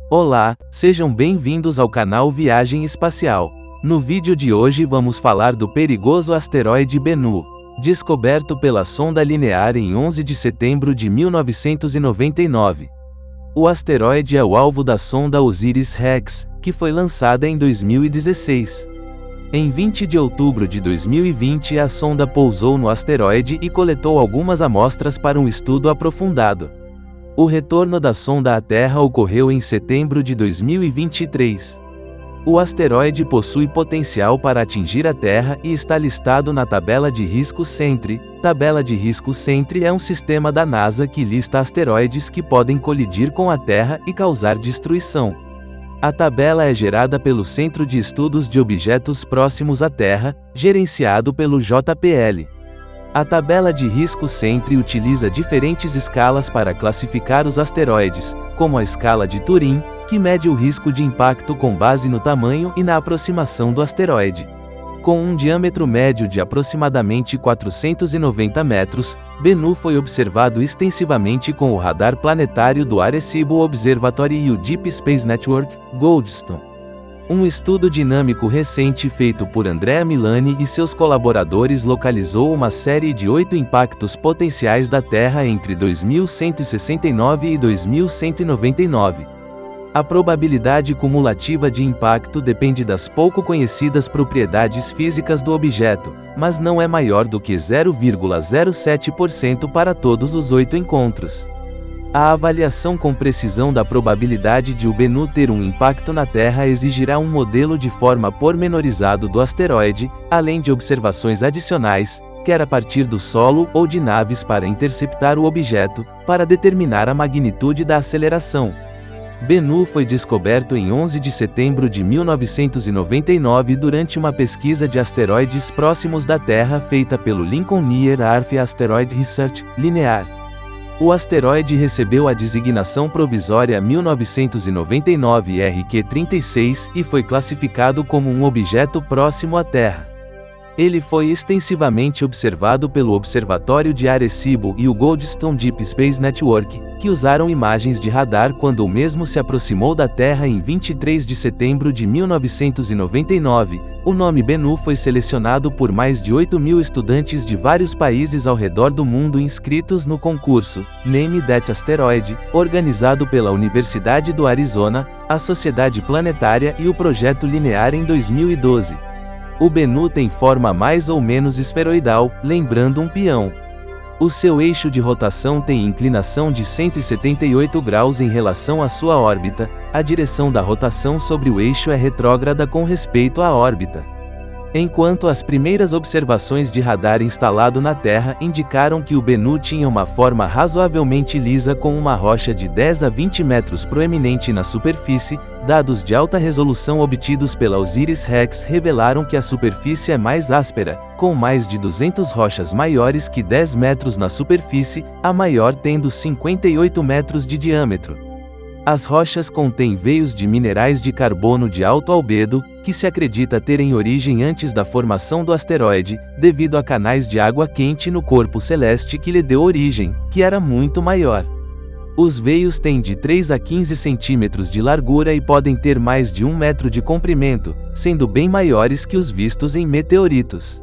Olá, sejam bem-vindos ao canal Viagem Espacial. No vídeo de hoje vamos falar do perigoso asteroide Bennu, descoberto pela sonda Linear em 11 de setembro de 1999. O asteroide é o alvo da sonda OSIRIS-REx, que foi lançada em 2016. Em 20 de outubro de 2020, a sonda pousou no asteroide e coletou algumas amostras para um estudo aprofundado. O retorno da sonda à Terra ocorreu em setembro de 2023. O asteroide possui potencial para atingir a Terra e está listado na Tabela de Risco SENTRI. Tabela de Risco SENTRI é um sistema da NASA que lista asteroides que podem colidir com a Terra e causar destruição. A tabela é gerada pelo Centro de Estudos de Objetos Próximos à Terra, gerenciado pelo JPL. A tabela de risco SENTRI utiliza diferentes escalas para classificar os asteroides, como a escala de Turing, que mede o risco de impacto com base no tamanho e na aproximação do asteroide. Com um diâmetro médio de aproximadamente 490 metros, Bennu foi observado extensivamente com o radar planetário do Arecibo Observatory e o Deep Space Network, Goldstone. Um estudo dinâmico recente feito por Andrea Milani e seus colaboradores localizou uma série de 8 impactos potenciais da Terra entre 2169 e 2199. A probabilidade cumulativa de impacto depende das pouco conhecidas propriedades físicas do objeto, mas não é maior do que 0,07% para todos os 8 encontros. A avaliação com precisão da probabilidade de o Bennu ter um impacto na Terra exigirá um modelo de forma pormenorizado do asteroide, além de observações adicionais, quer a partir do solo ou de naves para interceptar o objeto, para determinar a magnitude da aceleração. Bennu foi descoberto em 11 de setembro de 1999 durante uma pesquisa de asteroides próximos da Terra feita pelo Lincoln Near Earth Asteroid Research, Linear. O asteroide recebeu a designação provisória 1999 RQ-36 e foi classificado como um objeto próximo à Terra. Ele foi extensivamente observado pelo Observatório de Arecibo e o Goldstone Deep Space Network, que usaram imagens de radar quando o mesmo se aproximou da Terra em 23 de setembro de 1999. O nome Bennu foi selecionado por mais de 8.000 estudantes de vários países ao redor do mundo inscritos no concurso Name That Asteroid, organizado pela Universidade do Arizona, a Sociedade Planetária e o Projeto Linear em 2012. O Bennu tem forma mais ou menos esferoidal, lembrando um peão. O seu eixo de rotação tem inclinação de 178 graus em relação à sua órbita. A direção da rotação sobre o eixo é retrógrada com respeito à órbita. Enquanto as primeiras observações de radar instalado na Terra indicaram que o Bennu tinha uma forma razoavelmente lisa com uma rocha de 10 a 20 metros proeminente na superfície, dados de alta resolução obtidos pela OSIRIS-REx revelaram que a superfície é mais áspera, com mais de 200 rochas maiores que 10 metros na superfície, a maior tendo 58 metros de diâmetro. As rochas contêm veios de minerais de carbono de alto albedo, que se acredita terem origem antes da formação do asteroide, devido a canais de água quente no corpo celeste que lhe deu origem, que era muito maior. Os veios têm de 3 a 15 centímetros de largura e podem ter mais de 1 metro de comprimento, sendo bem maiores que os vistos em meteoritos.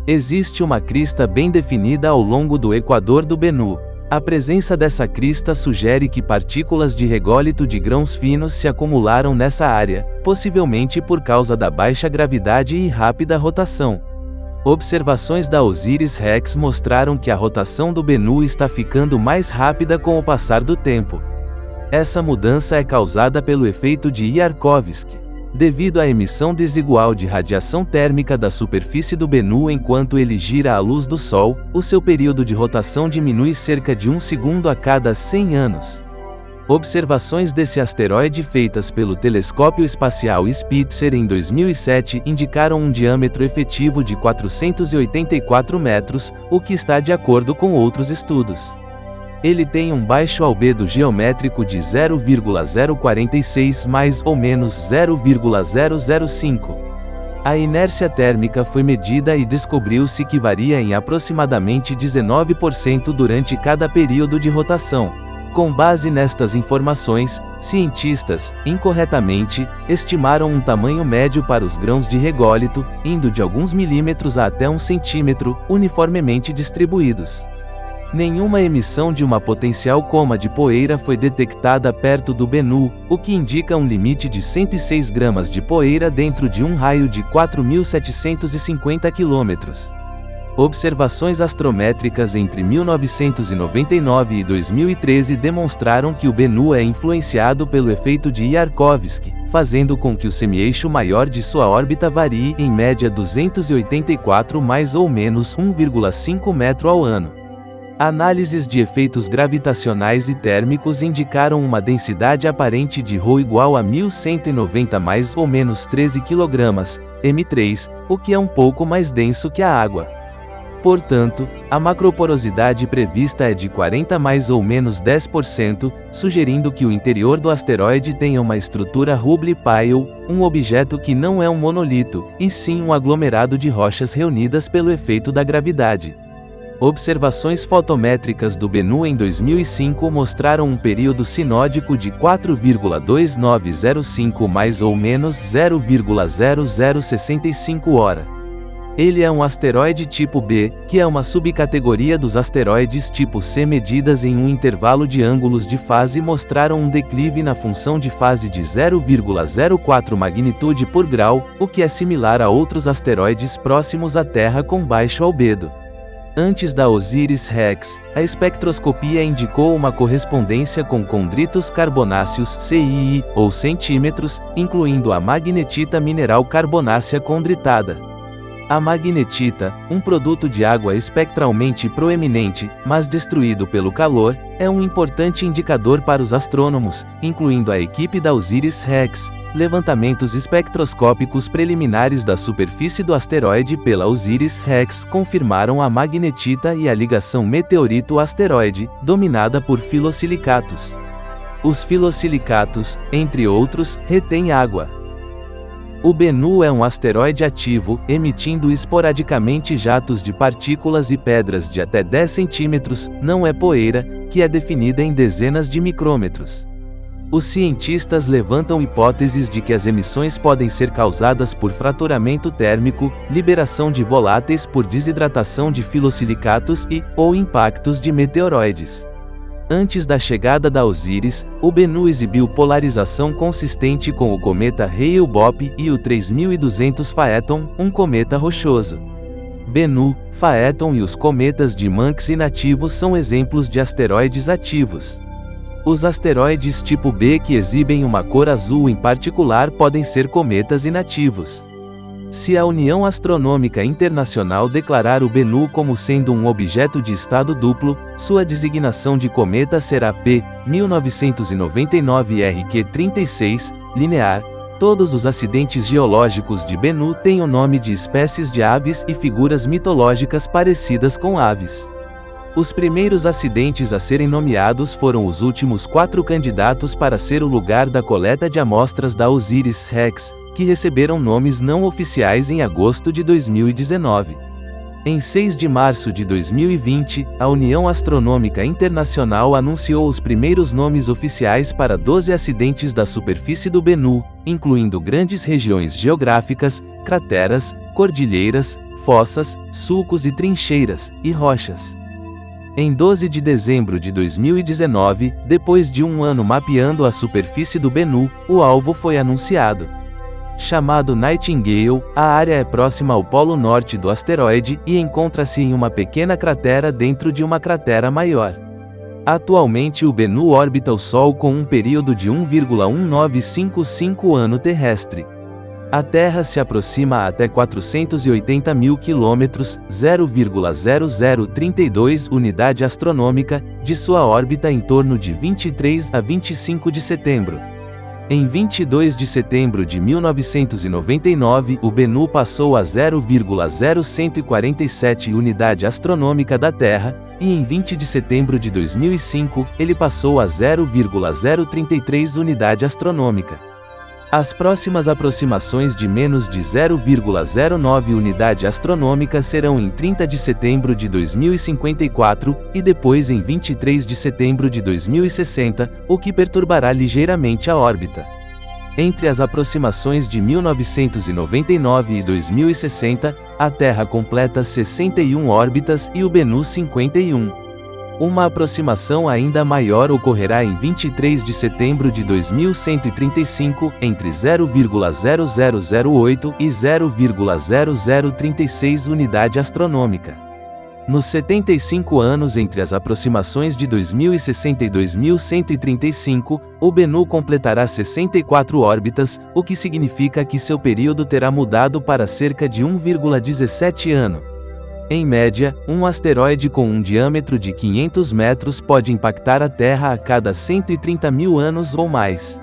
Existe uma crista bem definida ao longo do equador do Bennu. A presença dessa crista sugere que partículas de rególito de grãos finos se acumularam nessa área, possivelmente por causa da baixa gravidade e rápida rotação. Observações da OSIRIS-REx mostraram que a rotação do Bennu está ficando mais rápida com o passar do tempo. Essa mudança é causada pelo efeito de Yarkovsky. Devido à emissão desigual de radiação térmica da superfície do Bennu enquanto ele gira à luz do Sol, o seu período de rotação diminui cerca de 1 segundo a cada 100 anos. Observações desse asteroide feitas pelo Telescópio Espacial Spitzer em 2007 indicaram um diâmetro efetivo de 484 metros, o que está de acordo com outros estudos. Ele tem um baixo albedo geométrico de 0,046 mais ou menos 0,005. A inércia térmica foi medida e descobriu-se que varia em aproximadamente 19% durante cada período de rotação. Com base nestas informações, Cientistas, incorretamente, estimaram um tamanho médio para os grãos de rególito, indo de alguns milímetros a até 1 centímetro, uniformemente distribuídos. Nenhuma emissão de uma potencial coma de poeira foi detectada perto do Bennu, o que indica um limite de 106 gramas de poeira dentro de um raio de 4.750 quilômetros. Observações astrométricas entre 1999 e 2013 demonstraram que o Bennu é influenciado pelo efeito de Yarkovsky, fazendo com que o semieixo maior de sua órbita varie em média 284 mais ou menos 1,5 metro ao ano. Análises de efeitos gravitacionais e térmicos indicaram uma densidade aparente de Rho igual a 1190 mais ou menos 13 kg, M3, o que é um pouco mais denso que a água. Portanto, a macroporosidade prevista é de 40 mais ou menos 10%, sugerindo que o interior do asteroide tenha uma estrutura Hubble-Pyle, um objeto que não é um monolito, e sim um aglomerado de rochas reunidas pelo efeito da gravidade. Observações fotométricas do Bennu em 2005 mostraram um período sinódico de 4,2905 mais ou menos 0,0065 hora. Ele é um asteroide tipo B, que é uma subcategoria dos asteroides tipo C. Medidas em um intervalo de ângulos de fase mostraram um declive na função de fase de 0,04 magnitude por grau, o que é similar a outros asteroides próximos à Terra com baixo albedo. Antes da Osiris-Rex, a espectroscopia indicou uma correspondência com condritos carbonáceos CII, ou centímetros, incluindo a magnetita mineral carbonácea condritada. A magnetita, um produto de água espectralmente proeminente, mas destruído pelo calor, é um importante indicador para os astrônomos, incluindo a equipe da Osiris-Rex. Levantamentos espectroscópicos preliminares da superfície do asteroide pela Osiris-Rex confirmaram a magnetita e a ligação meteorito-asteroide, dominada por filosilicatos. Os filosilicatos, entre outros, retêm água. O Bennu é um asteroide ativo, emitindo esporadicamente jatos de partículas e pedras de até 10 centímetros, não é poeira, que é definida em dezenas de micrômetros. Os cientistas levantam hipóteses de que as emissões podem ser causadas por fraturamento térmico, liberação de voláteis por desidratação de filosilicatos ou impactos de meteoroides. Antes da chegada da Osiris, o Bennu exibiu polarização consistente com o cometa Hale-Bopp e o 3200 Phaethon, um cometa rochoso. Bennu, Phaethon e os cometas de Manx inativos são exemplos de asteroides ativos. Os asteroides tipo B que exibem uma cor azul em particular podem ser cometas inativos. Se a União Astronômica Internacional declarar o Bennu como sendo um objeto de estado duplo, sua designação de cometa será P. 1999 RQ36, linear. Todos os acidentes geológicos de Bennu têm o nome de espécies de aves e figuras mitológicas parecidas com aves. Os primeiros acidentes a serem nomeados foram os últimos 4 candidatos para ser o lugar da coleta de amostras da Osiris-Rex, que receberam nomes não oficiais em agosto de 2019. Em 6 de março de 2020, a União Astronômica Internacional anunciou os primeiros nomes oficiais para 12 acidentes da superfície do Bennu, incluindo grandes regiões geográficas, crateras, cordilheiras, fossas, sulcos e trincheiras, e rochas. Em 12 de dezembro de 2019, depois de um ano mapeando a superfície do Bennu, o alvo foi anunciado. Chamado Nightingale, a área é próxima ao polo norte do asteroide e encontra-se em uma pequena cratera dentro de uma cratera maior. Atualmente o Bennu orbita o Sol com um período de 1,1955 ano terrestre. A Terra se aproxima a até 480 mil quilômetros, 0,0032 unidade astronômica, de sua órbita em torno de 23 a 25 de setembro. Em 22 de setembro de 1999, o Bennu passou a 0,0147 unidade astronômica da Terra, e em 20 de setembro de 2005, ele passou a 0,033 unidade astronômica. As próximas aproximações de menos de 0,09 unidade astronômica serão em 30 de setembro de 2054, e depois em 23 de setembro de 2060, o que perturbará ligeiramente a órbita. Entre as aproximações de 1999 e 2060, a Terra completa 61 órbitas e o Bennu 51. Uma aproximação ainda maior ocorrerá em 23 de setembro de 2135, entre 0,0008 e 0,0036 unidade astronômica. Nos 75 anos entre as aproximações de 2060 e 2135, o Bennu completará 64 órbitas, o que significa que seu período terá mudado para cerca de 1,17 ano. Em média, um asteroide com um diâmetro de 500 metros pode impactar a Terra a cada 130 mil anos ou mais.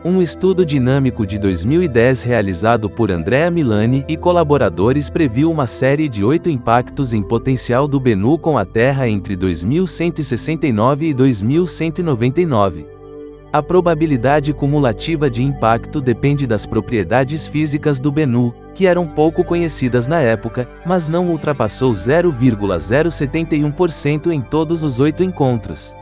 Um estudo dinâmico de 2010 realizado por Andrea Milani e colaboradores previu uma série de 8 impactos em potencial do Bennu com a Terra entre 2169 e 2199. A probabilidade cumulativa de impacto depende das propriedades físicas do Bennu, que eram pouco conhecidas na época, mas não ultrapassou 0,071% em todos os 8 encontros.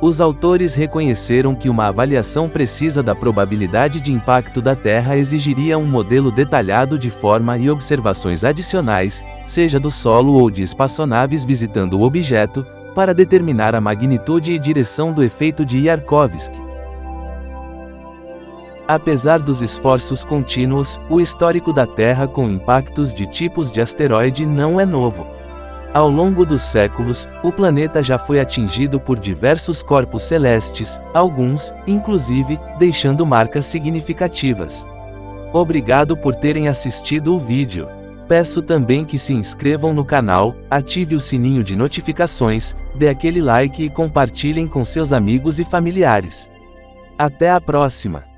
Os autores reconheceram que uma avaliação precisa da probabilidade de impacto da Terra exigiria um modelo detalhado de forma e observações adicionais, seja do solo ou de espaçonaves visitando o objeto, para determinar a magnitude e direção do efeito de Yarkovsky. Apesar dos esforços contínuos, o histórico da Terra com impactos de tipos de asteroide não é novo. Ao longo dos séculos, o planeta já foi atingido por diversos corpos celestes, alguns, inclusive, deixando marcas significativas. Obrigado por terem assistido o vídeo. Peço também que se inscrevam no canal, ative o sininho de notificações, dê aquele like e compartilhem com seus amigos e familiares. Até a próxima!